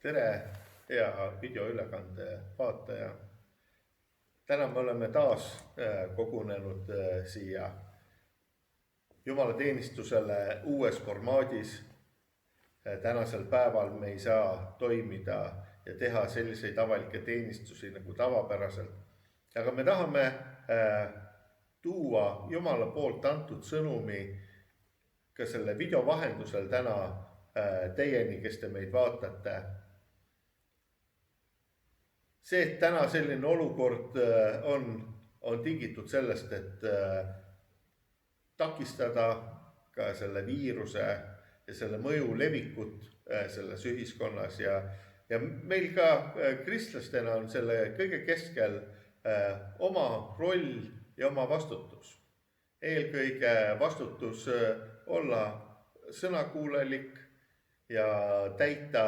Tere, hea videoülekande vaataja. Täna me oleme taas kogunenud siia jumalateenistusele uues formaadis. Tänasel päeval me ei saa toimida ja teha selliseid avalikke teenistusi nagu tavapäraselt. Aga me tahame tuua Jumala poolt antud sõnumi ka selle video vahendusel täna teieni, kes te meid vaatate. See, et täna selline olukord on tingitud sellest, et takistada ka selle viiruse ja selle mõju levikut selles ühiskonnas ja meil ka kristlastena on selle kõige keskel oma roll ja oma vastutus. Eelkõige vastutus olla sõnakuulelik ja täita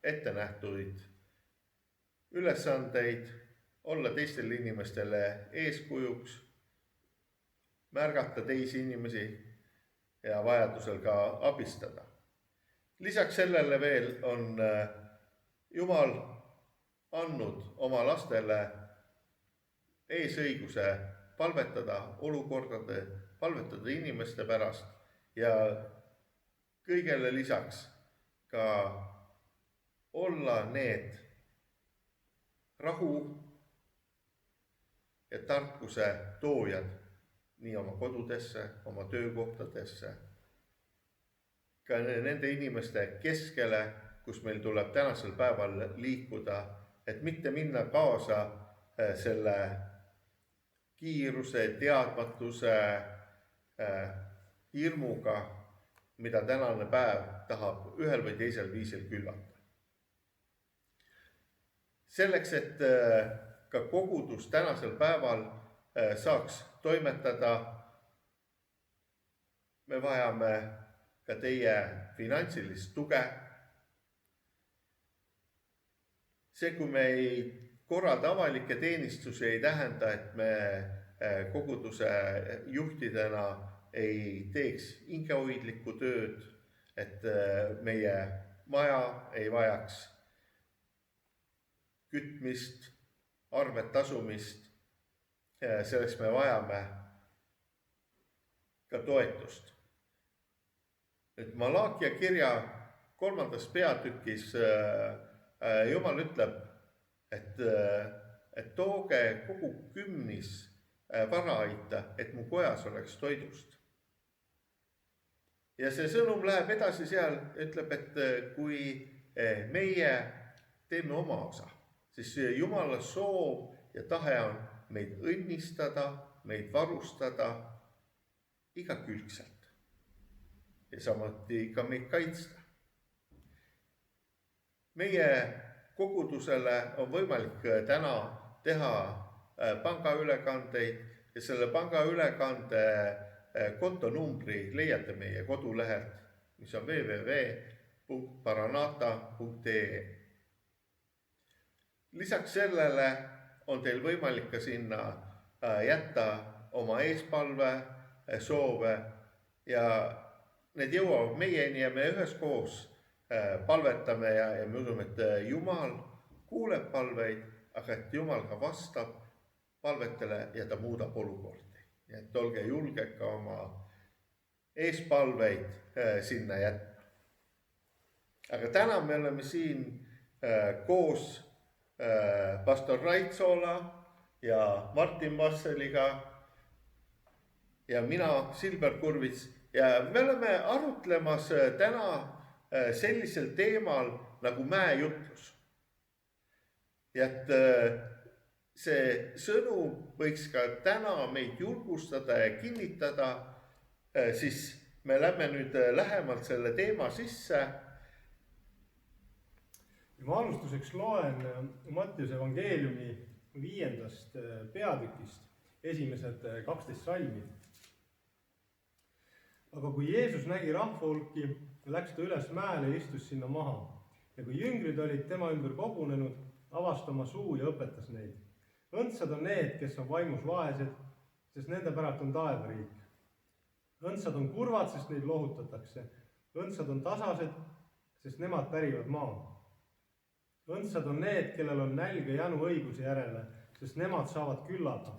ettenähtuid ülesandeid, olla teistele inimestele eeskujuks, märgata teisi inimesi ja vajadusel ka abistada. Lisaks sellele veel on Jumal andnud oma lastele eesõiguse palvetada olukordade, palvetada inimeste pärast ja kõigele lisaks ka olla need rahu ja tarkuse toojad nii oma kodudesse, oma töökohtadesse, ka nende inimeste keskele, kus meil tuleb tänasel päeval liikuda, et mitte minna kaasa selle kiiruse, teadmatuse, hirmuga, mida tänane päev tahab ühel või teisel viisil külvata. Selleks, et ka kogudus tänasel päeval saaks toimetada, me vajame ka teie finantsilist tuge. See, kui me ei korralda avalikke teenistusi, ei tähenda, et me koguduse juhtidena ei teeks hingehoidlikku tööd, et meie maja ei vajaks kütmist, arvet tasumist. Selleks me vajame ka toetust. Et Malaakia kirja 3. peatükis Jumal ütleb, et tooge kogu kümnis varaita, et mu kojas oleks toidust. Ja see sõnum läheb edasi seal, ütleb, et kui meie teeme oma osa, siis Jumala soov ja tahe on meid õnnistada, meid varustada igakülgselt ja samuti ka meid kaitsta. Meie kogudusele on võimalik täna teha pangaülekandeid ja selle pangaülekande kontonumbri leiate meie kodulehelt, mis on www.paranata.ee. Lisaks sellele on teil võimalik ka sinna jätta oma eespalve, soove ja need jõuavad meieni ja me üheskoos palvetame ja me usume, et Jumal kuuleb palveid, aga et Jumal ka vastab palvetele ja ta muudab olukordi. Nii et olge julged ka oma eespalveid sinna jätta. Aga täna me oleme siin koos pastor Raitsola ja Martin Vasseliga ja mina, Silver Kurvits, ja me oleme arutlemas täna sellisel teemal nagu mäejutlus. Ja et see sõnum võiks ka täna meid julgustada ja kinnitada, siis me lähme nüüd lähemalt selle teema sisse. Ma alustuseks loen Mattiuse evangeeliumi 5. peatükist esimesed 12 salmid. Aga kui Jeesus nägi rahvahulki, läks ta üles mäele ja istus sinna maha. Ja kui jüngrid olid tema ümber kogunenud, avas ta oma suu ja õpetas neid. Õndsad on need, kes on vaimus vaesed, sest nende päralt on taevariik. Õndsad on kurvad, sest neid lohutatakse. Õndsad on tasased, sest nemad pärivad maa. Õndsad on need, kellel on nälg ja janu õiguse järele, sest nemad saavad küllada.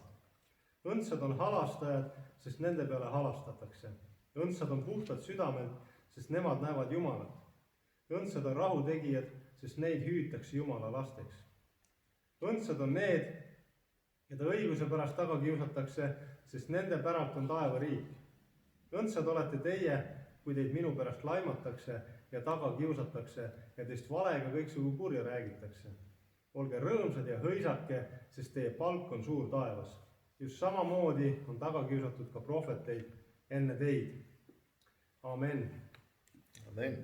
Õndsad on halastajad, sest nende peale halastatakse. Õndsad on puhtad südamelt, sest nemad näevad Jumalat. Õndsad on rahutegijad, sest neid hüütakse Jumala lasteks. Õndsad on need, keda õiguse pärast taga kiusatakse, sest nende päralt on taevariik. Õndsad olete teie, kui teid minu pärast laimatakse ja taga kiusatakse ja teist valega kõiksugu kurja räägitakse. Olge rõõmsad ja hõisake, sest teie palk on suur taevas. Just samamoodi on taga kiusatud ka prohveteid enne teid. Amen. Amen.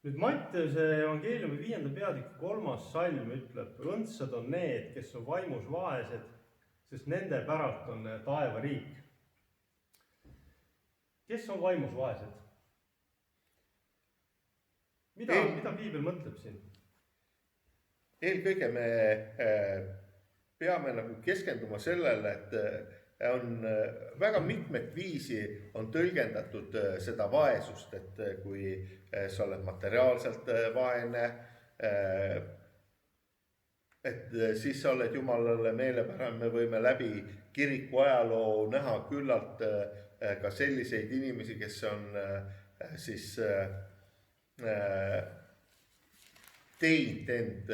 Nüüd Mattiuse evangeeliumi 5. peatüki 3. salm ütleb, õndsad on need, kes on vaimus vaesed, sest nende päralt on taevariik. Kes on vaimus vaesed? Mida piibel mõtleb siin? Eelkõige me peame nagu keskenduma sellele, et on väga mitmed viisi on tõlgendatud seda vaesust, et kui sa oled materiaalselt vaene, et siis sa oled Jumalale meelepärane, me võime läbi kiriku ajaloo näha küllalt ka selliseid inimesi, kes on siis teinud end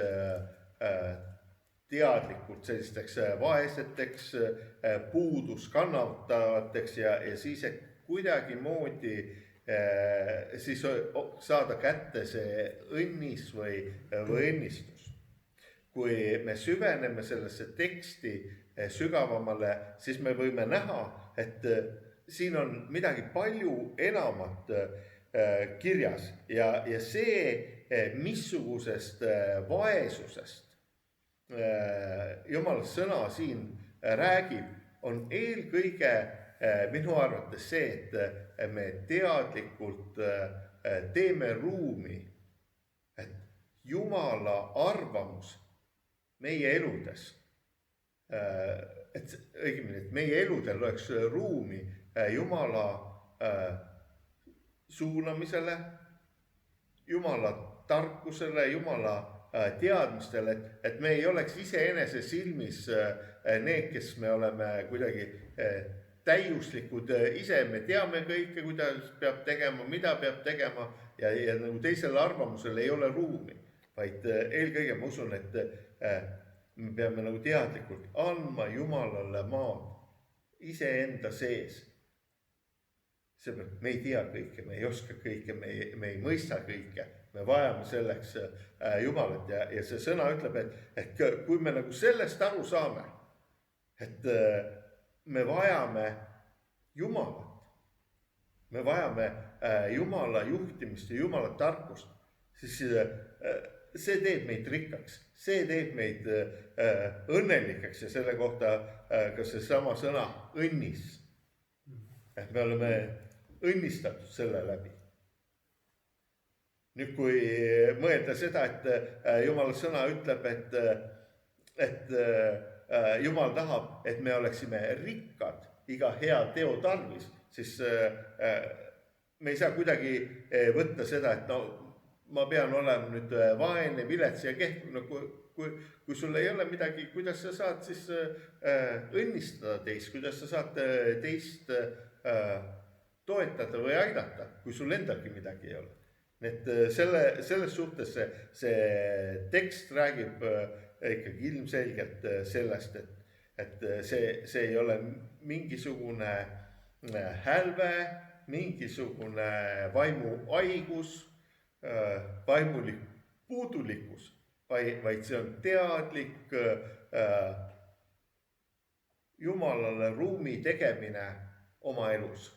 teadlikult sellisteks vaeseteks, puudus kannatavateks ja siis kuidagimoodi siis saada kätte see õnnis või õnnistus. Kui me süveneme sellesse teksti sügavamale, siis me võime näha, et siin on midagi palju enamat kirjas ja see, missugusest vaesusest Jumala sõna siin räägib, on eelkõige minu arvates see, et me teadlikult teeme ruumi, et Jumala arvamus meie eludes, et õigemini, et meie eludel oleks ruumi Jumala suunamisele, Jumala tarkusele, Jumala teadmistele, et me ei oleks iseenese silmis need, kes me oleme kuidagi täiuslikud ise, me teame kõike, kuidas peab tegema, mida peab tegema ja nagu teisele arvamusele ei ole ruumi, vaid eelkõige ma usun, et me peame nagu teadlikult andma Jumalale maad iseenda sees. Seepärast me ei tea kõike, me ei oska kõike, me ei mõista kõike. Me vajame selleks Jumalat ja see sõna ütleb, et kui me nagu sellest aru saame, et me vajame Jumalat, me vajame Jumala juhtimist ja Jumala tarkust, siis see teeb meid rikkaks, see teeb meid õnnelikaks ja selle kohta ka see sama sõna õnnis. Et me oleme õnnistatud selle läbi. Nüüd, kui mõelda seda, et Jumala sõna ütleb, et Jumal tahab, et me oleksime rikkad iga hea teo tarvis, siis me ei saa kuidagi võtta seda, et no ma pean olema nüüd vaene, vilets ja kehv. No, kui sul ei ole midagi, kuidas sa saad siis õnnistada teist, kuidas sa saad teist toetada või aidata, kui sul endalgi midagi ei ole. Et selles suhtes see tekst räägib ikkagi ilmselgelt sellest, et see ei ole mingisugune hälve, mingisugune vaimuhaigus, vaimulik puudulikkus, vaid see on teadlik Jumalale ruumi tegemine oma elus.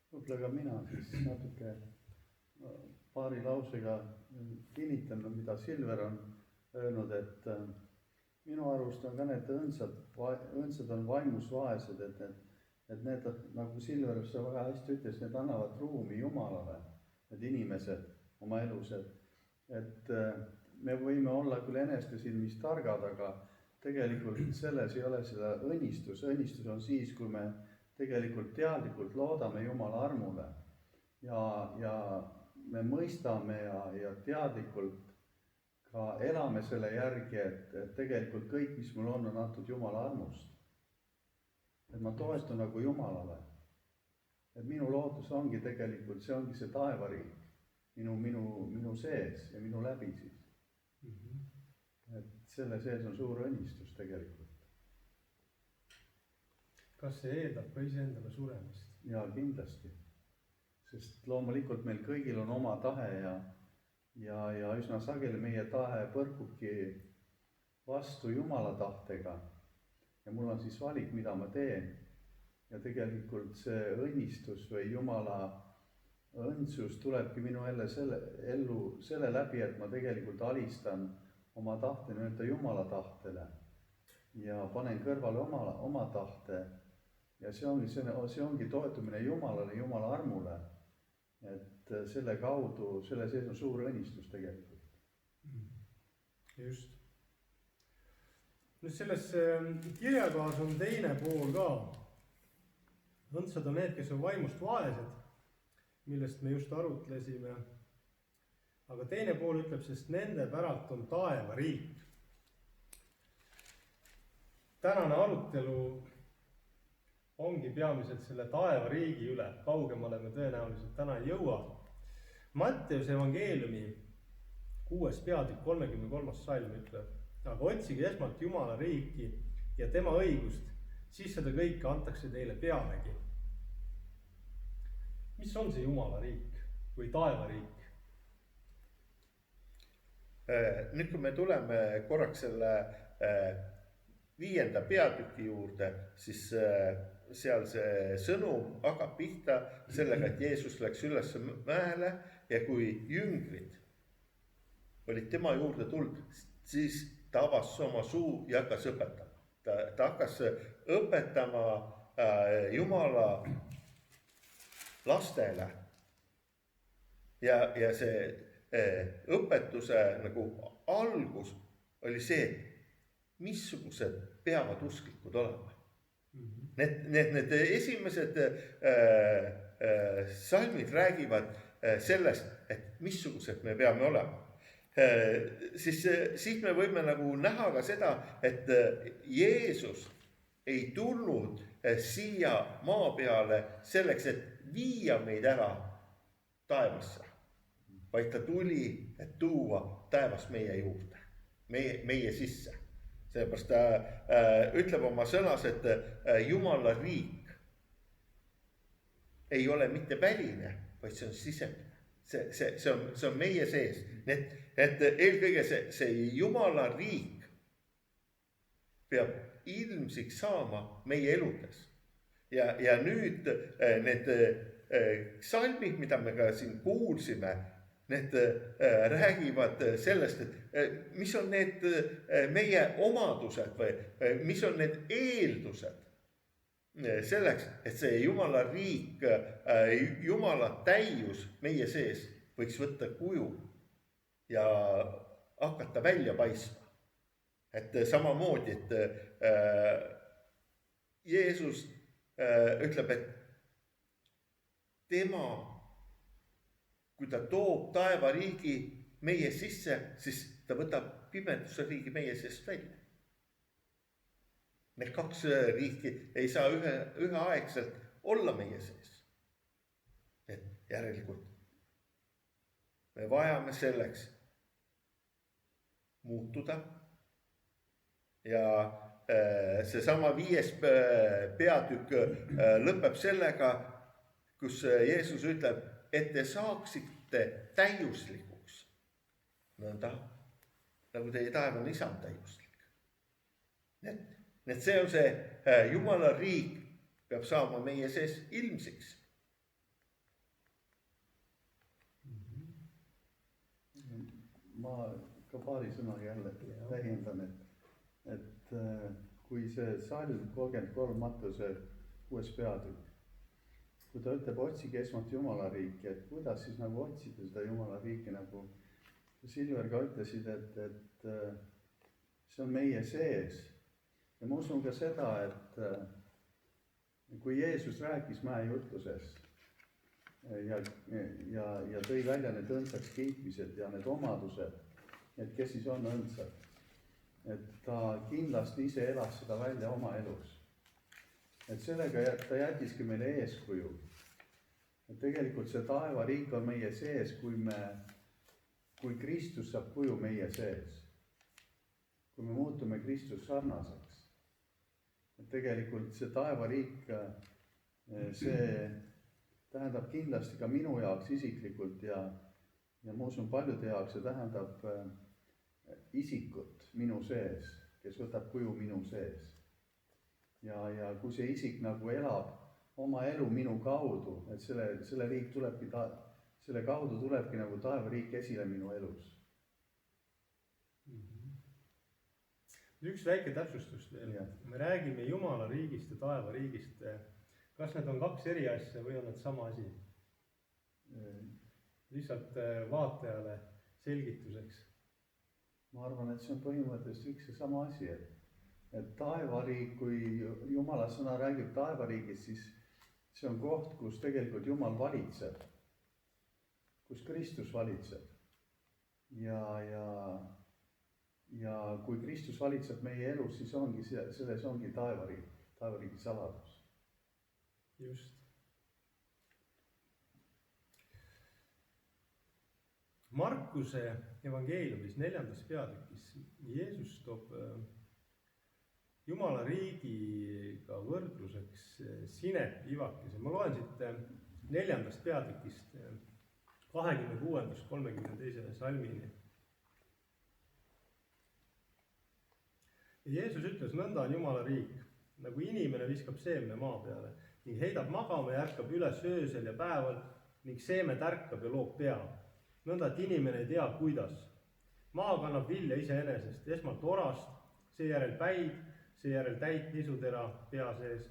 Võib-olla ka mina siis natuke paari lausega kinnitan, mida Silver on öelnud, et minu arust on ka need õndsad on vaimus vaesed, et need, nagu Silver sa väga hästi ütles, need annavad ruumi Jumalale, need inimesed oma elus, et me võime olla küll eneste silmis targad, aga tegelikult selles ei ole seda õnnistus. Õnnistus on siis, kui me tegelikult teadlikult loodame Jumala armule ja me mõistame ja teadlikult ka elame selle järgi, et tegelikult kõik, mis mul on antud Jumala armust. Et ma toetun nagu Jumalale. Et minu lootus ongi tegelikult, see ongi see taevariik minu sees ja minu läbi siis. Et selle sees on suur õnnistus tegelikult. Kas see eeldab ka iseendale suremist? Ja kindlasti. Sest loomulikult meil kõigil on oma tahe ja üsna sageli meie tahe põrkubki vastu Jumala tahtega. Ja mul on siis valik, mida ma teen. Ja tegelikult see õnnistus või Jumala õndsus tulebki minu ellu selle läbi, et ma tegelikult alistan oma tahte nii-öelda Jumala tahtele ja panen kõrvale oma tahte. Ja see ongi toetumine Jumalale, Jumala armule. Et selle kaudu, selle sees on suur õnnistus tegelikult. Just. Nüüd selles kirjakaas on teine pool ka. Õndsad on need, kes on vaimust vaesed, millest me just arutlesime. Aga teine pool ütleb, sest nende päralt on taevariik. Tänane arutelu ongi peamiselt selle taevariigi üle, kaugemale me tõenäoliselt täna ei jõua. Matteuse evangeeliumi 6. peatükk 33. salm ütleb, aga otsige esmalt Jumala riiki ja tema õigust, siis seda kõike antakse teile pealegi. Mis on see Jumala riik või taevariik? Nüüd kui me tuleme korraks selle 5. peatüki juurde, siis seal see sõnum hakkab pihta sellega, et Jeesus läks üles mäele ja kui jüngrid olid tema juurde tulnud, siis ta avas oma suu ja hakkas õpetama. Ta hakkas õpetama Jumala lastele ja see õpetuse nagu algus oli see, missugused peavad usklikud olema. Need esimesed salmid räägivad sellest, et missugused me peame olema. Siis me võime nagu näha ka seda, et Jeesus ei tulnud siia maa peale selleks, et viia meid ära taevasse, vaid ta tuli, et tuua taevas meie juurde, meie sisse. Seepärast ta ütleb oma sõnas, et Jumala riik ei ole mitte väline, vaid see on sisemine. See on meie sees. Et eelkõige see Jumala riik peab ilmsiks saama meie eludes. Ja nüüd need salmid, mida me ka siin kuulsime, need räägivad sellest, et mis on need meie omadused või mis on need eeldused selleks, et see Jumala riik, Jumala täius meie sees võiks võtta kuju ja hakata välja paistma. Et samamoodi, et Jeesus ütleb, et tema, kui ta toob taevariigi meie sisse, siis ta võtab pimeduse riigi meie seest välja. Need kaks riiki ei saa üheaegselt olla meie sees. Et järelikult me vajame selleks muutuda. Ja seesama 5. peatükk lõpeb sellega, kus Jeesus ütleb, et te saaksite täiuslikuks. Nõnda, nagu teie taevane isa on täiuslik. Need see on see Jumala riik peab saama meie sees ilmsiks. Ma ka paari sõnaga jälle täiendan, et kui see salm 33 Mattuse 6. peatükk, kui ta ütleb, otsige esmalt Jumala riiki, et kuidas siis nagu otsida seda Jumala riiki, nagu Silver ka ütlesid, et see on meie sees. Ja ma usun ka seda, kui Jeesus rääkis mäejutluses ja tõi välja need õndsaks kiitmised ja need omadused, et kes siis on õndsad, et ta kindlasti ise elas seda välja oma elus. Et sellega ta jätiski meile eeskuju. Et tegelikult see taevariik on meie sees, kui Kristus saab kuju meie sees. Kui me muutume Kristus sarnaseks. Et tegelikult see taevariik, see tähendab kindlasti ka minu jaoks isiklikult ja ma usun paljude jaoks, see tähendab isikut minu sees, kes võtab kuju minu sees. Ja kui see isik nagu elab oma elu minu kaudu, et selle riik tulebki, selle kaudu tulebki nagu taevariik esile minu elus. Üks väike täpsustus veel. Me räägime Jumala riigist ja taevariigist. Kas need on kaks eri asja või on need sama asi? Lihtsalt vaatajale selgituseks. Ma arvan, et see on põhimõtteliselt üks ja sama asi, et taevariik, kui Jumala sõna räägib taevariigist, siis see on koht, kus tegelikult Jumal valitseb, kus Kristus valitseb. Ja kui Kristus valitseb meie elus, siis selles ongi taevariigi saladus. Just. Markuse evangeeliumis 4. peatükis Jeesus toob Jumala riigiga võrdluseks sinepivakese. Ma loen siit 4. peatükist 26. 32. salmini. Ja Jeesus ütles, nõnda on Jumala riik, nagu inimene viskab seemne maa peale ning heidab magama ja ärkab üles öösel ja päeval ning seeme tärkab ja loob pea. Nõnda, et inimene ei tea, kuidas. Maa kannab vilja iseenesest, esmalt orast, seejärel päid, seejärel täit nisutera pea sees.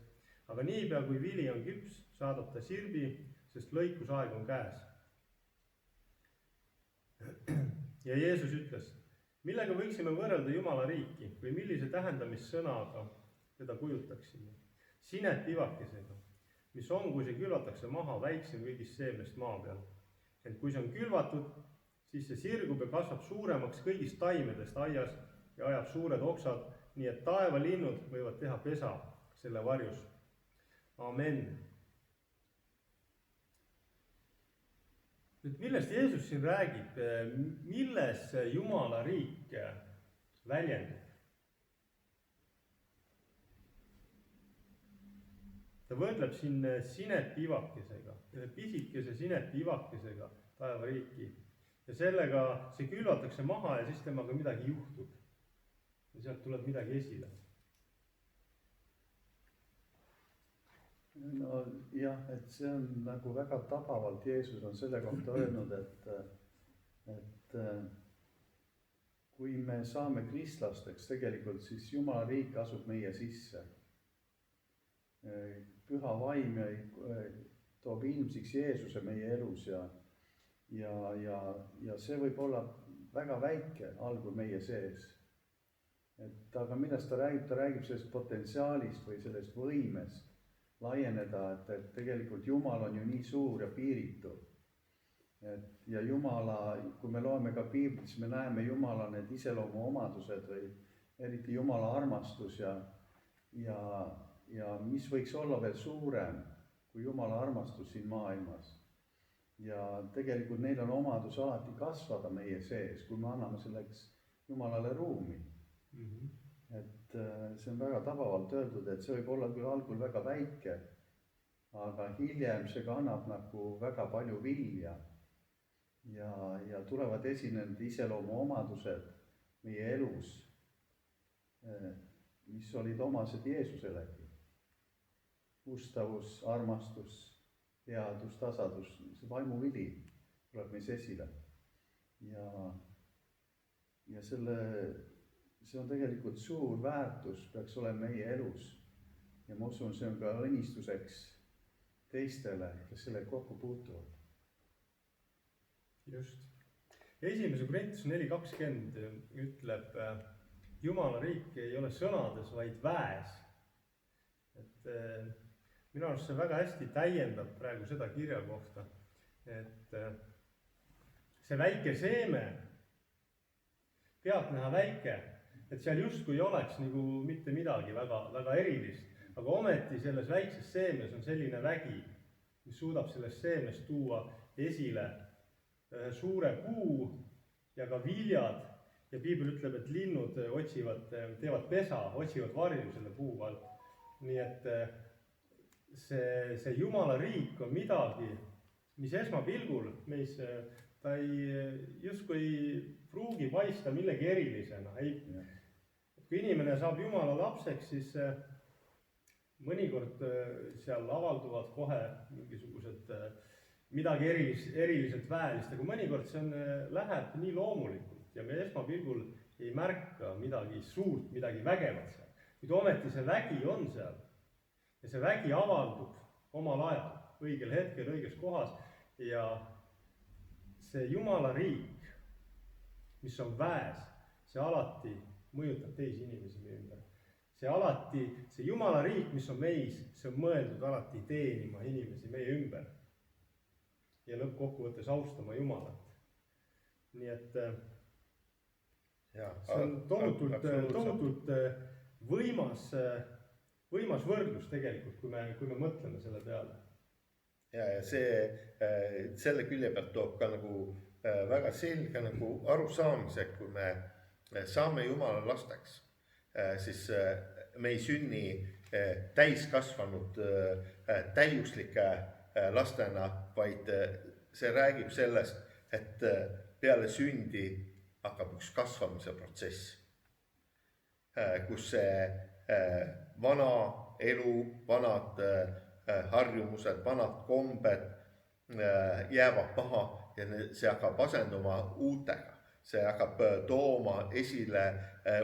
Aga niipea, kui vili on küps, saadab ta sirbi, sest lõikusaeg on käes. Ja Jeesus ütles, millega võiksime võrrelda Jumala riiki või millise tähendamissõnaga teda kujutaksime? Sinepivakesega, mis on, kui see külvatakse maha väiksem kõigist seemnest maa peal. Et kui see on külvatud, siis see sirgub ja kasvab suuremaks kõigist taimedest aias ja ajab suured oksad, nii et taevalinnud võivad teha pesa selle varjus. Amen. Nüüd, millest Jeesus siin räägib, milles Jumala riik väljendub? Ta võrdleb siin sinepivakesega, pisikese sinepivakesega taevariiki. Ja sellega see külvatakse maha ja siis temaga midagi juhtub. Ja sealt tuleb midagi esile. No jah, et see on nagu väga tabavalt Jeesus on selle kohta öelnud, et kui me saame kristlasteks tegelikult, siis Jumala riik asub meie sisse. Püha vaim toob ilmsiks Jeesuse meie elus ja see võib olla väga väike algul meie sees. Aga millest ta räägib? Ta räägib sellest potentsiaalist või sellest võimest laieneda, et tegelikult Jumal on ju nii suur ja piiritu. Ja Jumala, kui me loeme ka Piiblit, siis me näeme Jumala need iseloomu omadused või eriti Jumala armastus ja mis võiks olla veel suurem kui Jumala armastus siin maailmas. Ja tegelikult neil on omadus alati kasvada meie sees, kui me anname selleks Jumalale ruumi. Et see on väga tabavalt öeldud, et see võib olla küll algul väga väike, aga hiljem see kannab nagu väga palju vilja ja tulevad esinenud iseloomu omadused meie elus, mis olid omased Jeesuselegi. Ustavus, armastus, headus, tasadus, see vaimuvili tuleb meis esile. Ja see on tegelikult suur väärtus, peaks olema meie elus. Ja ma usun, see on ka õnnistuseks teistele, kes selle kokku puutuvad. Just. 1. Korintuse 4.20 ütleb, Jumala riik ei ole sõnades, vaid väes. Et minu arust see väga hästi täiendab praegu seda kirja kohta, et see väike seeme, pealtnäha väike, et seal justkui ei oleks nagu mitte midagi väga, väga erilist, aga ometi selles väikses seemes on selline vägi, mis suudab sellest seemest tuua esile ühe suure puu ja ka viljad ja piibel ütleb, et linnud teevad pesa, otsivad varju selle puu all. Nii et see Jumala riik on midagi, mis esmapilgul meis, ta justkui ei pruugi paista millegi erilisena. Kui inimene saab Jumala lapseks, siis mõnikord seal avalduvad kohe mingisugused midagi eriliselt väelist, aga mõnikord see läheb nii loomulikult ja me esmapilgul ei märka midagi suurt, midagi vägevat seal. Kuid ometi see vägi on seal ja see vägi avaldub omal ajal, õigel hetkel, õiges kohas ja see Jumala riik, mis on väes, see alati mõjutab teisi inimesi meie ümber. See Jumala riik, mis on meis, see on mõeldud alati teenima inimesi meie ümber ja lõppkokkuvõttes austama Jumalat. Nii et see on tohutult võimas võrdlus tegelikult, kui me mõtleme selle peale. Ja selle külje pealt toob ka nagu väga selge nagu arusaamise, kui me saame Jumala lasteks, siis me ei sünni täiskasvanud täiuslike lastena, vaid see räägib sellest, et peale sündi hakkab üks kasvamise protsess, kus see vana elu, vanad harjumused, vanad kombed jäävad maha ja see hakkab asenduma uutega. See hakkab tooma esile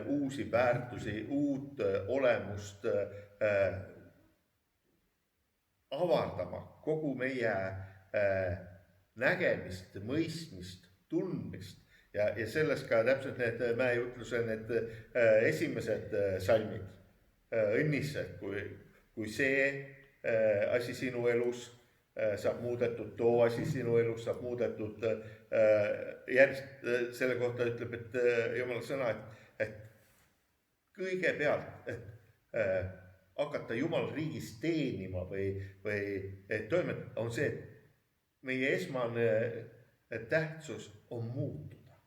uusi väärtusi, uut olemust, avardama kogu meie nägemist, mõistmist, tundmist ja sellest ka täpselt need mäejutluse need esimesed salmid, õnnised, kui see asi sinu elus saab muudetud, too asi sinu elus saab muudetud, järjest selle kohta ütleb, et Jumala sõna, et kõigepealt, et hakata Jumala riigis teenima või toimetada, on see, et meie esmane tähtsus on muutuda.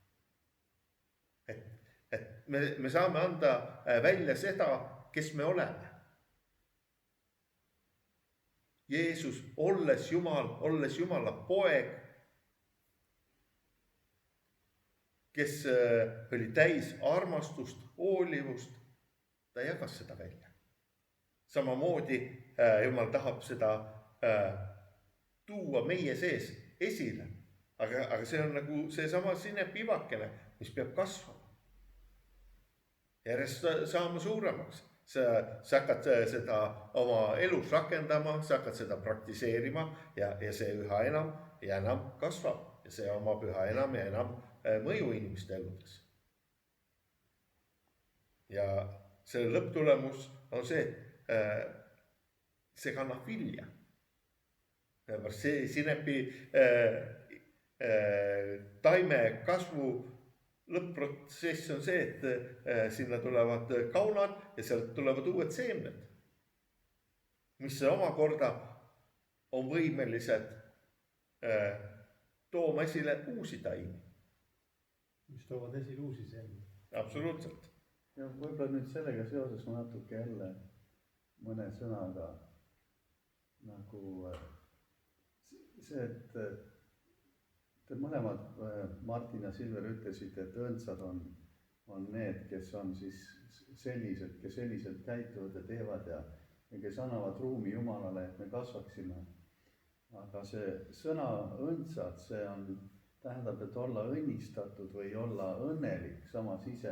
Et me saame anda välja seda, kes me oleme. Jeesus, olles Jumala poeg, kes oli täis armastust, hoolivust, ta jagas seda välja. Samamoodi Jumal tahab seda tuua meie sees esile, aga see on nagu seesama sinepivakene, mis peab kasvama. Järjest saama suuremaks. Sa hakkad seda oma elus rakendama, sa hakkad seda praktiseerima ja see üha enam ja enam kasvab ja see omab üha enam ja enam mõju inimeste eludes. Ja selle lõpptulemus on see, see kannab vilja. See sinepi taime kasvu lõppprotsess on see, et sinna tulevad kaunad ja sealt tulevad uued seemned, mis omakorda on võimelised tooma esile uusi taimi. Mis toovad esile uusi seemneid. Absoluutselt. Ja võib-olla nüüd sellega seoses ma natuke jälle mõne sõnaga nagu see, et te mõlemad, Martin ja Silver, ütlesite, et õndsad on need, kes on siis sellised, kes selliselt käituvad ja teevad ja kes annavad ruumi Jumalale, et me kasvaksime. Aga see sõna õndsad, see tähendab, et olla õnnistatud või olla õnnelik samas ise.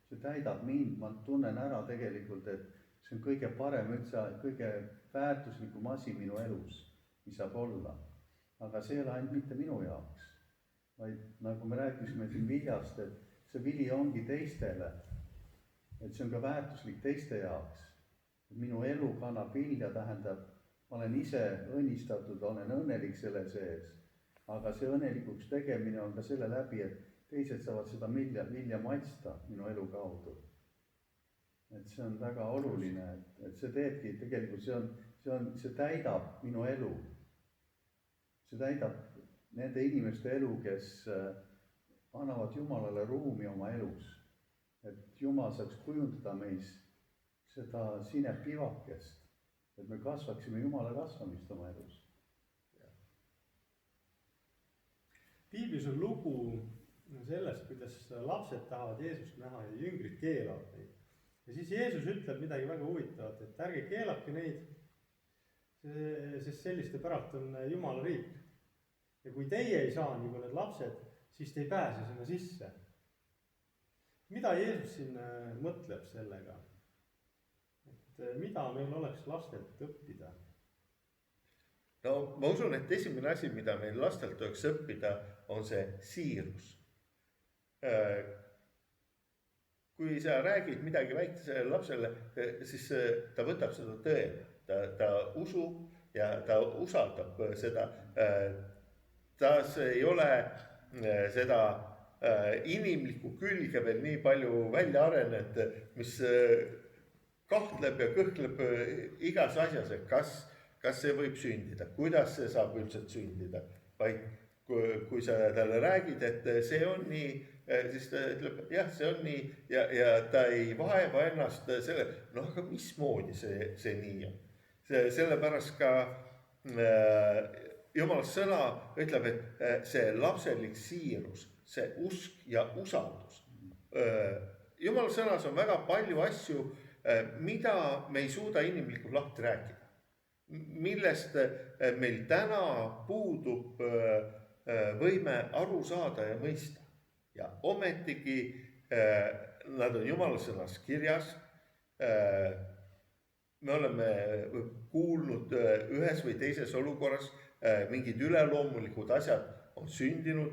See täidab mind, ma tunnen ära tegelikult, et see on kõige parem üldse, kõige väärtuslikum asi minu elus, mis saab olla. Aga see ei ole ainult mitte minu jaoks. Vaid nagu me rääkisime siin viljast, et see vili ongi teistele, et see on ka väärtuslik teiste jaoks. Minu elu kannab vilja, tähendab, ma olen ise õnnistatud, olen õnnelik selle sees. Aga see õnnelikuks tegemine on ka selle läbi, et teised saavad seda vilja maitsta minu elu kaudu. Et see on väga oluline, et see teebki, tegelikult see täidab minu elu. See täidab nende inimeste elu, kes annavad Jumalale ruumi oma elus. Et Jumal saaks kujundada meis seda sinepivakest, et me kasvaksime Jumala kasvamist oma elus. Piiblis on lugu sellest, kuidas lapsed tahavad Jeesust näha ja jüngrid keelavad neid. Ja siis Jeesus ütleb midagi väga huvitavat, et ärge keelake neid, sest selliste päralt on Jumala riik. Ja kui teie ei saa nagu need lapsed, siis te ei pääse sinna sisse. Mida Jeesus siin mõtleb sellega? Et mida meil oleks lastelt õppida? No ma usun, et esimene asi, mida meil lastelt tuleks õppida, on see siirus. Kui sa räägid midagi väikesele lapsele, siis ta võtab seda tõena. Ta usub ja ta usaldab seda. Tas ei ole seda inimlikku külge veel nii palju välja arenenud, mis kahtleb ja kõhkleb igas asjas, et kas see võib sündida, kuidas see saab üldse sündida. Vaid kui sa talle räägid, et see on nii, siis ta ütleb, jah, see on nii ja ta ei vaeva ennast selle, aga mismoodi see nii on. Sellepärast ka Jumala sõna ütleb, et see lapselik siirus, see usk ja usaldus. Jumala sõnas on väga palju asju, mida me ei suuda inimlikult lahti rääkida. Millest meil täna puudub võime aru saada ja mõista. Ja ometigi nad on Jumala sõnas kirjas. Me oleme kuulnud ühes või teises olukorras, mingid üleloomulikud asjad on sündinud.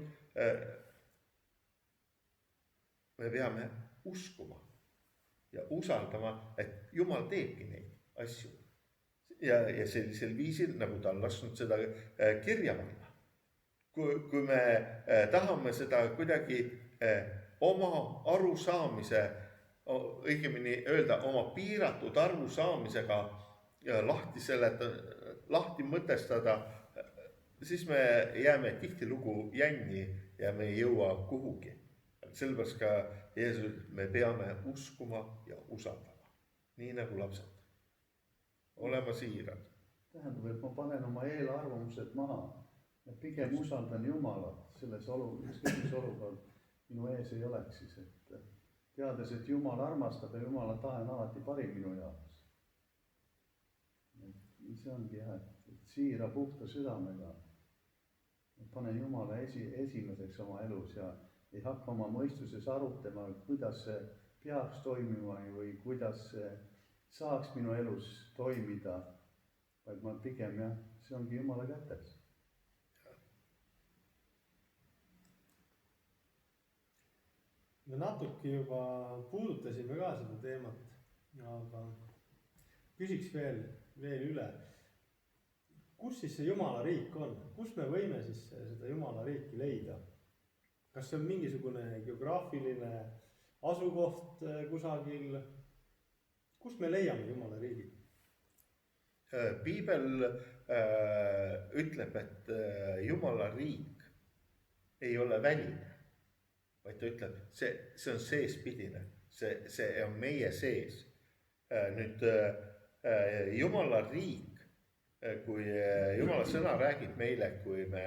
Me peame uskuma ja usaldama, et Jumal teebki neid asju. Ja sellisel viisil, nagu ta on lasknud seda kirja panna. Kui me tahame seda kuidagi oma arusaamise, õigemini öelda oma piiratud arusaamisega lahti mõtestada, siis me jääme tihtilugu jänni ja me ei jõua kuhugi. Sellepärast ka Jeesus, me peame uskuma ja usaldama, nii nagu lapsed. Olema siirad. Tähendab, et ma panen oma eelarvamused maha ja pigem usaldan Jumalat selles olukord minu ees ei oleks siis, et teades, et Jumal armastab ja Jumala tahe on alati parim minu jaoks. See ongi jah, et siira puhta südamega panen Jumala esimeseks oma elus ja ei hakka oma mõistuses arutama, kuidas see peaks toimima või kuidas see saaks minu elus toimida, vaid ma pigem jah, see ongi Jumala kätes. Me natuke juba puudutasime ka seda teemat, aga küsiks veel üle. Kus siis see Jumala riik on? Kus me võime siis seda Jumala riiki leida? Kas see on mingisugune geograafiline asukoht kusagil? Kus me leiame Jumala riigi? Piibel ütleb, et Jumala riik ei ole väline, vaid ta ütleb, see on seespidine, see on meie sees. Nüüd Jumala riik, kui Jumala sõna räägib meile, kui me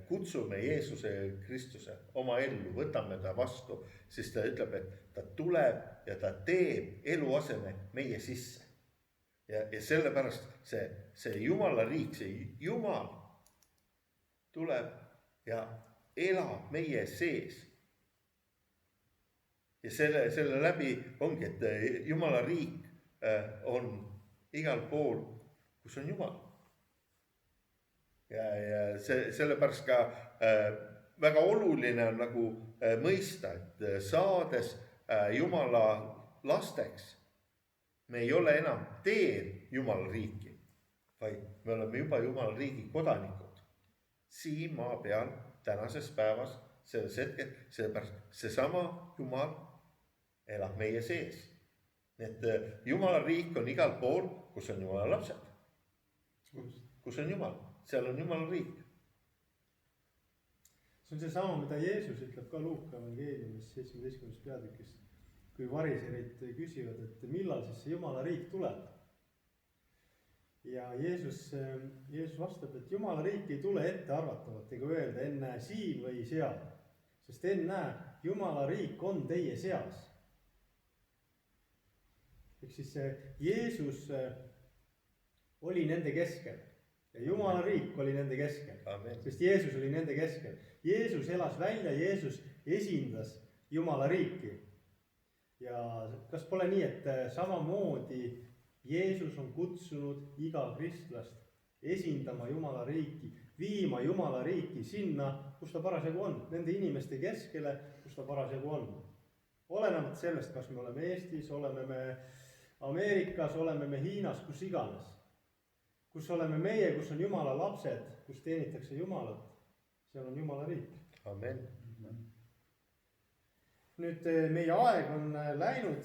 kutsume Jeesuse Kristuse oma ellu, võtame ta vastu, siis ta ütleb, et ta tuleb ja ta teeb eluaseme meie sisse. Ja sellepärast see Jumala riik, see Jumal tuleb ja elab meie sees. Ja selle läbi ongi, et Jumala riik on igal pool, kus on Jumal. Ja sellepärast ka väga oluline on nagu mõista, et saades Jumala lasteks, me ei ole enam teel Jumala riiki, vaid me oleme juba Jumala riigi kodanikud. Siin maa peal, tänases päevas, selles hetkes, sellepärast seesama Jumal elab meie sees. Nii et Jumala riik on igal pool, kus on Jumala lapsed. Kus on Jumal, seal on Jumala riik. See on seesama, mida Jeesus ütleb ka Luuka evangeeliumis 17. peatükis, kui variserid küsivad, et millal siis see Jumala riik tuleb. Ja Jeesus vastab, et Jumala riik ei tule ettearvatavat ega öelda enne siin või seal, sest enne Jumala riik on teie seas. Ehk siis Jeesus oli nende keskel ja Jumala riik oli nende keskel. Amen. Sest Jeesus oli nende keskel. Jeesus elas välja, Jeesus esindas Jumala riiki. Ja kas pole nii, et samamoodi Jeesus on kutsunud iga kristlast esindama Jumala riiki, viima Jumala riiki sinna, kus ta parasjagu on, nende inimeste keskele, kus ta parasjagu on. Olenemata sellest, kas me oleme Eestis, oleme me Ameerikas, oleme me Hiinas, kus iganes. Kus oleme meie, kus on Jumala lapsed, kus teenitakse Jumalat, seal on Jumala riik. Amen. Nüüd meie aeg on läinud.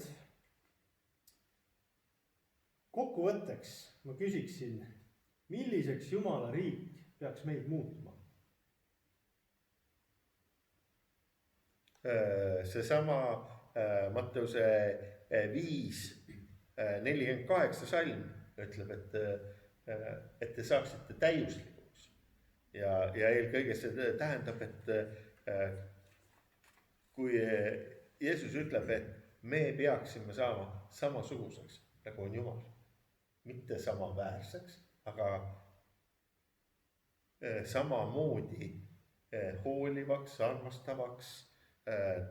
Kokkuvõtteks ma küsiksin, milliseks Jumala riik peaks meid muutma? Seesama Matteuse 5:48 salm ütleb, et te saaksite täiuslikuks. Ja eelkõige see tähendab, et kui Jeesus ütleb, et me peaksime saama samasuguseks, nagu on Jumal. Mitte samaväärseks, aga samamoodi hoolivaks, armastavaks,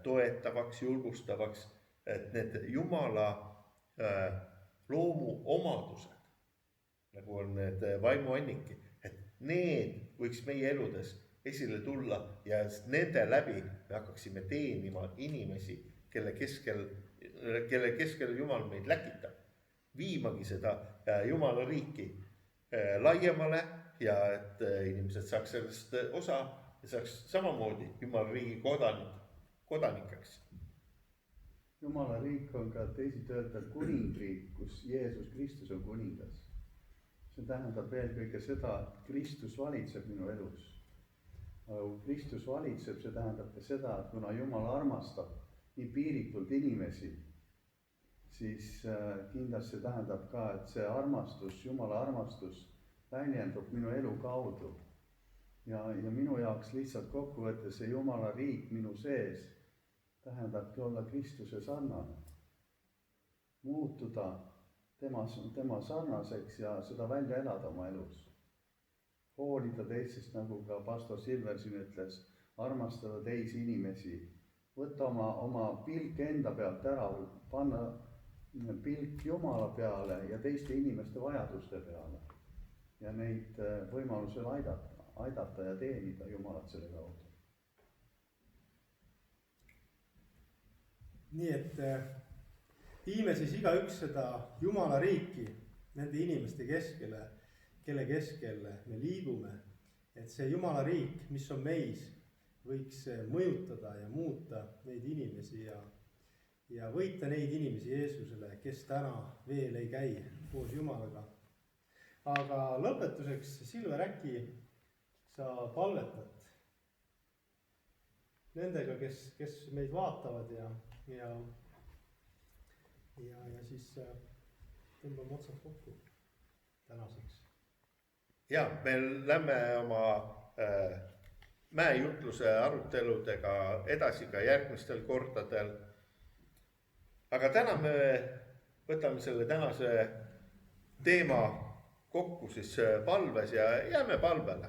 toetavaks, julgustavaks, et need Jumala loomu omadused, nagu on need vaimuanniki, et need võiks meie eludes esile tulla ja nende läbi me hakkaksime teenima inimesi, kelle keskel Jumal meid läkitab. Viimagi seda Jumala riiki laiemale ja et inimesed saaks sellest osa ja saaks samamoodi Jumala riigi kodanikeks. Jumala riik on ka teisiti öelda kuningriik, kus Jeesus Kristus on kuningas. See tähendab eelkõige seda, et Kristus valitseb minu elus. Kui Kristus valitseb, see tähendab ka seda, et kuna Jumal armastab nii piiritult inimesi, siis kindlasti tähendab ka, et see armastus, Jumala armastus väljendub minu elu kaudu. Ja minu jaoks lihtsalt kokkuvõttes see Jumala riik minu sees tähendabki olla Kristuse sarnane. Muutuda tema sarnaseks ja seda välja elada oma elus. Hoolida teistest, nagu ka pastor Silver siin ütles, armastada teisi inimesi, võtta oma pilk enda pealt ära, panna pilk Jumala peale ja teiste inimeste vajaduste peale ja neid võimalusel aidata ja teenida Jumalat selle kaudu. Nii et viime siis igaüks seda Jumala riiki nende inimeste keskele, kelle keskel me liigume, et see Jumala riik, mis on meis, võiks mõjutada ja muuta neid inimesi ja võita neid inimesi Jeesusele, kes täna veel ei käi koos Jumalaga. Aga lõpetuseks, Silver, äkki sa palvetad nendega, kes meid vaatavad ja siis tõmbame otsad kokku tänaseks. Ja, me lähme oma mäejutluse aruteludega edasi ka järgmistel kordadel. Aga täna me võtame selle tänase teema kokku siis palves ja jääme palvele.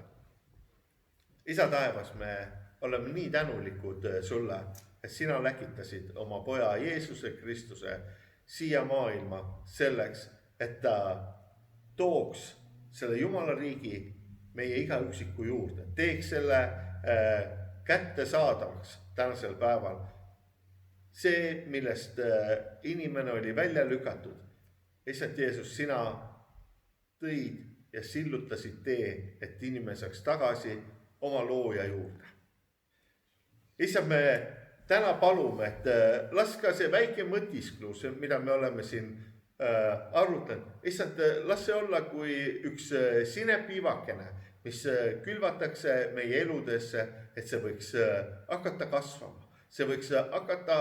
Isa taevas, me oleme nii tänulikud sulle, et sina läkitasid oma poja Jeesuse Kristuse siia maailma selleks, et ta tooks selle Jumala riigi meie iga üksiku juurde. Teeks selle kättesaadavaks tänasel päeval. See, millest inimene oli välja lükatud. Lihtsalt Jeesus, sina tõid ja sillutasid tee, et inimene saaks tagasi oma looja juurde. Issand, me täna palume, et las ka see väike mõtisklus, mida me oleme siin arutanud, issand, las see olla kui üks sinepiivakene, mis külvatakse meie eludesse, et see võiks hakata kasvama. See võiks hakata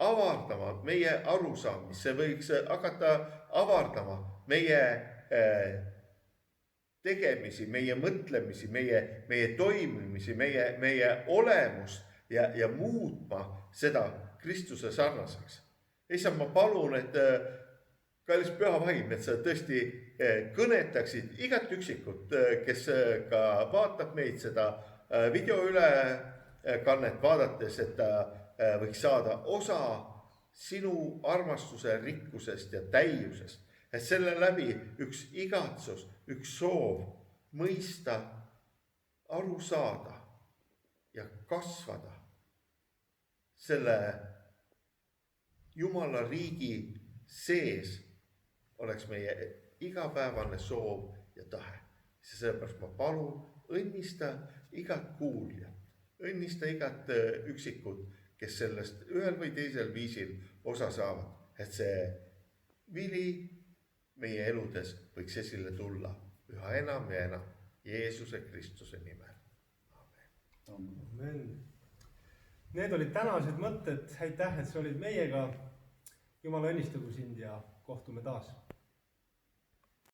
avardama meie arusaamist, see võiks hakata avardama meie tegemisi, meie mõtlemisi, meie toimimisi, meie olemust ja muutma seda Kristuse sarnaseks. Issand, ma palun, et kallis püha vaim, et sa tõesti kõnetaksid igat üksikut, kes ka vaatab meid seda videoülekannet vaadates, et ta võiks saada osa sinu armastuse rikkusest ja täiusest. Et selle läbi üks igatsus, üks soov mõista, aru saada ja kasvada selle Jumala riigi sees oleks meie igapäevane soov ja tahe. Sellepärast ma palun, õnnista igat kuuljat, õnnista igat üksikut, kes sellest ühel või teisel viisil osa saavad, et see vili meie eludes võiks esile tulla üha enam ja enam Jeesuse Kristuse nimel. Amen. Need olid tänased mõtted, aitäh, et sa olid meiega. Jumal õnnistagu sind ja kohtume taas.